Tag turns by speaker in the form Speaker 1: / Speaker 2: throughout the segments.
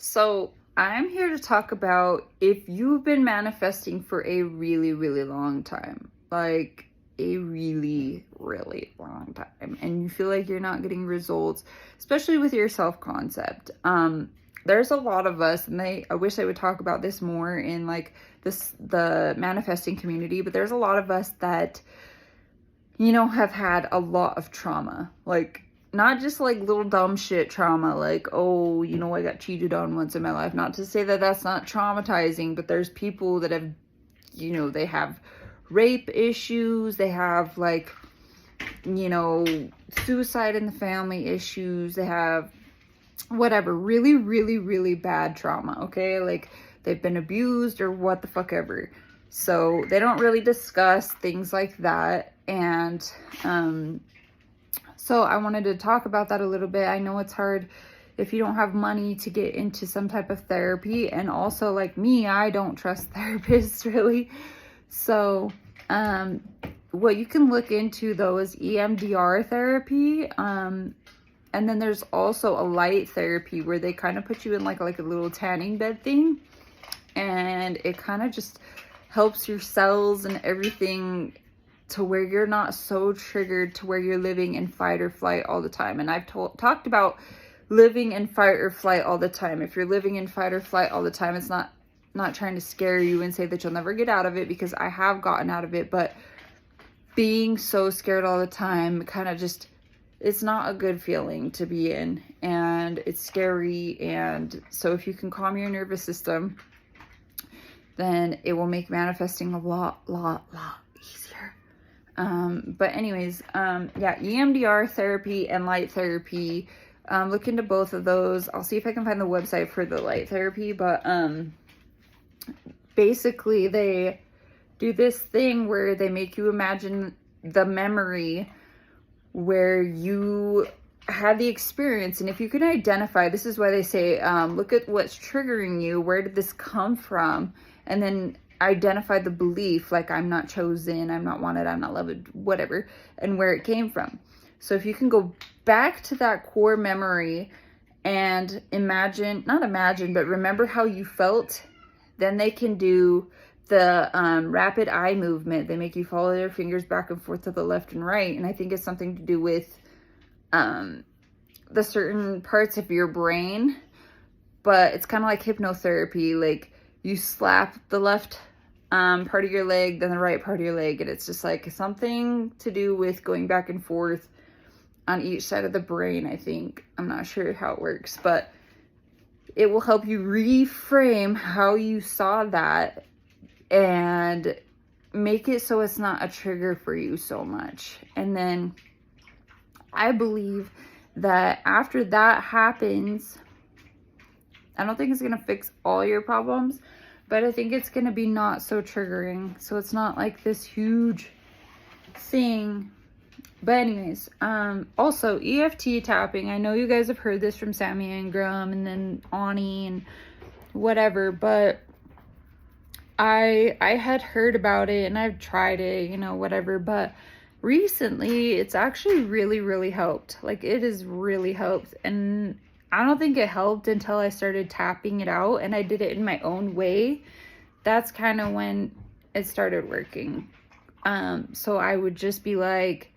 Speaker 1: So I'm here to talk about if you've been manifesting for a really, really long time, like a really, really long time, and you feel like you're not getting results, especially with your self-concept. There's a lot of us, and I wish I would talk about this more in like the manifesting community, but there's a lot of us that, have had a lot of trauma, like not just like little dumb shit trauma, like, oh, I got cheated on once in my life. Not to say that that's not traumatizing, but there's people that have, they have rape issues, they have like, suicide in the family issues, they have whatever, really, really, really bad trauma, okay? Like they've been abused or what the fuck ever. So they don't really discuss things like that. And, so I wanted to talk about that a little bit. I know it's hard if you don't have money to get into some type of therapy. And also like me, I don't trust therapists really. So what you can look into though is EMDR therapy. And then there's also a light therapy where they kind of put you in like a little tanning bed thing. And it kind of just helps your cells and everything to where you're not so triggered to where you're living in fight or flight all the time. And I've talked about living in fight or flight all the time. If you're living in fight or flight all the time, it's not trying to scare you and say that you'll never get out of it, because I have gotten out of it. But being so scared all the time kind of just, it's not a good feeling to be in, and it's scary. And so if you can calm your nervous system, then it will make manifesting a lot easier. But anyways, yeah, EMDR therapy and light therapy, look into both of those. I'll see if I can find the website for the light therapy, but, basically they do this thing where they make you imagine the memory where you had the experience. And if you can identify, this is why they say, look at what's triggering you. Where did this come from? And then identify the belief, like I'm not chosen, I'm not wanted, I'm not loved, whatever, and where it came from. So if you can go back to that core memory and remember how you felt, then they can do the rapid eye movement. They make you follow their fingers back and forth to the left and right. And I think it's something to do with the certain parts of your brain, but it's kind of like hypnotherapy. Like you slap the left part of your leg, then the right part of your leg, and it's just like something to do with going back and forth on each side of the brain, I think. I'm not sure how it works, but it will help you reframe how you saw that and make it so it's not a trigger for you so much. And then I believe that after that happens, I don't think it's going to fix all your problems, but I think it's going to be not so triggering. So it's not like this huge thing. But anyways, also EFT tapping. I know you guys have heard this from Sammy Ingram and then Ani and whatever, but I had heard about it and I've tried it, whatever. But recently it's actually really, really helped. Like it has really helped. And I don't think it helped until I started tapping it out and I did it in my own way. That's kind of when it started working. So I would just be like,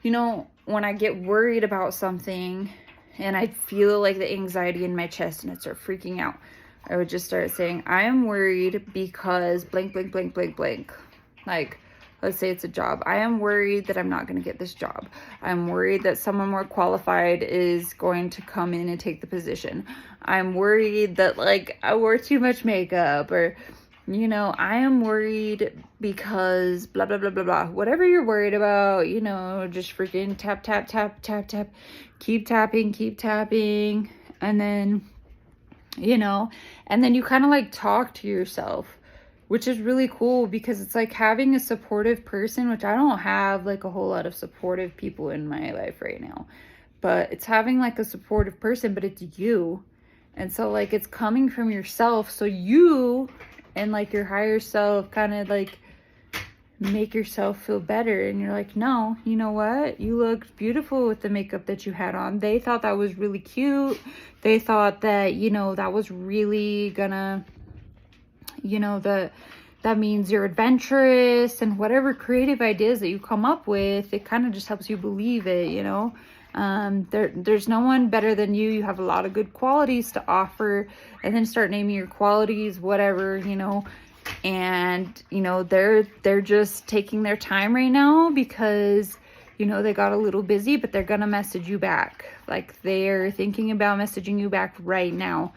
Speaker 1: when I get worried about something and I feel like the anxiety in my chest and I start freaking out, I would just start saying, I am worried because blank, blank, blank, blank, blank. Like, let's say it's a job. I am worried that I'm not going to get this job. I'm worried that someone more qualified is going to come in and take the position. I'm worried that like I wore too much makeup, or, I am worried because blah, blah, blah, blah, blah. Whatever you're worried about, just freaking tap, tap, tap, tap, tap. Keep tapping. And then, and then you kind of like talk to yourself, which is really cool because it's like having a supportive person, which I don't have like a whole lot of supportive people in my life right now, but it's having like a supportive person, but it's you. And so like it's coming from yourself. So you and like your higher self kind of like make yourself feel better. And you're like, no, you know what? You looked beautiful with the makeup that you had on. They thought that was really cute. They thought that, you know, that was really gonna, you know, that means you're adventurous, and whatever creative ideas that you come up with, it kind of just helps you believe it, you know. There's no one better than you. You have a lot of good qualities to offer, and then start naming your qualities, whatever, you know. And, you know, they're just taking their time right now because, you know, they got a little busy, but they're gonna message you back. Like, they're thinking about messaging you back right now.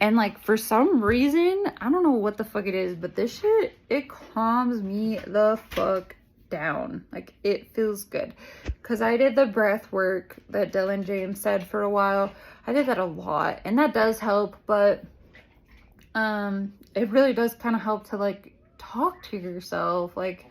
Speaker 1: And, like, for some reason, I don't know what the fuck it is, but this shit, it calms me the fuck down. Like, it feels good. Because I did the breath work that Dylan James said for a while. I did that a lot, and that does help, but it really does kind of help to, like, talk to yourself, like,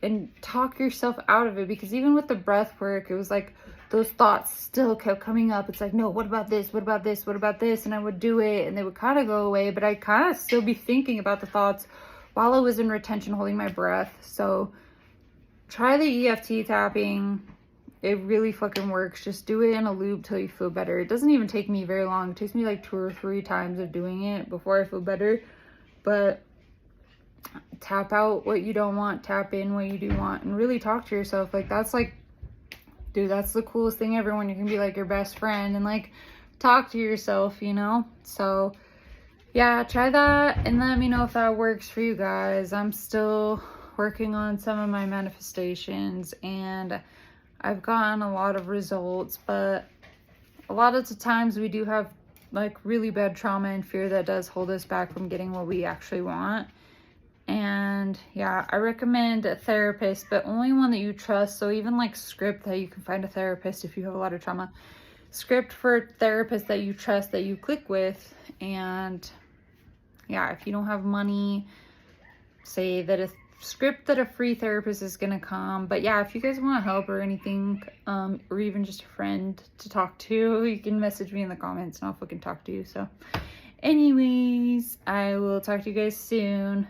Speaker 1: and talk yourself out of it. Because even with the breath work, it was like those thoughts still kept coming up. It's like, no, what about this? What about this? What about this? And I would do it, and they would kind of go away, but I'd kind of still be thinking about the thoughts while I was in retention, holding my breath. So try the EFT tapping. It really fucking works. Just do it in a loop till you feel better. It doesn't even take me very long. It takes me like 2 or 3 times of doing it before I feel better. But tap out what you don't want, tap in what you do want, and really talk to yourself. Like, that's like, dude, that's the coolest thing ever, when you can be like your best friend and like talk to yourself, you know. So yeah, try that and let me know if that works for you guys. I'm still working on some of my manifestations, and I've gotten a lot of results, but a lot of the times we do have like really bad trauma and fear that does hold us back from getting what we actually want. And yeah, I recommend a therapist, but only one that you trust. So even like script that you can find a therapist if you have a lot of trauma. Script for a therapist that you trust, that you click with. And yeah, if you don't have money, say that a script that a free therapist is gonna come. But yeah, if you guys want help or anything, or even just a friend to talk to, you can message me in the comments and I'll fucking talk to you. So anyways, I will talk to you guys soon.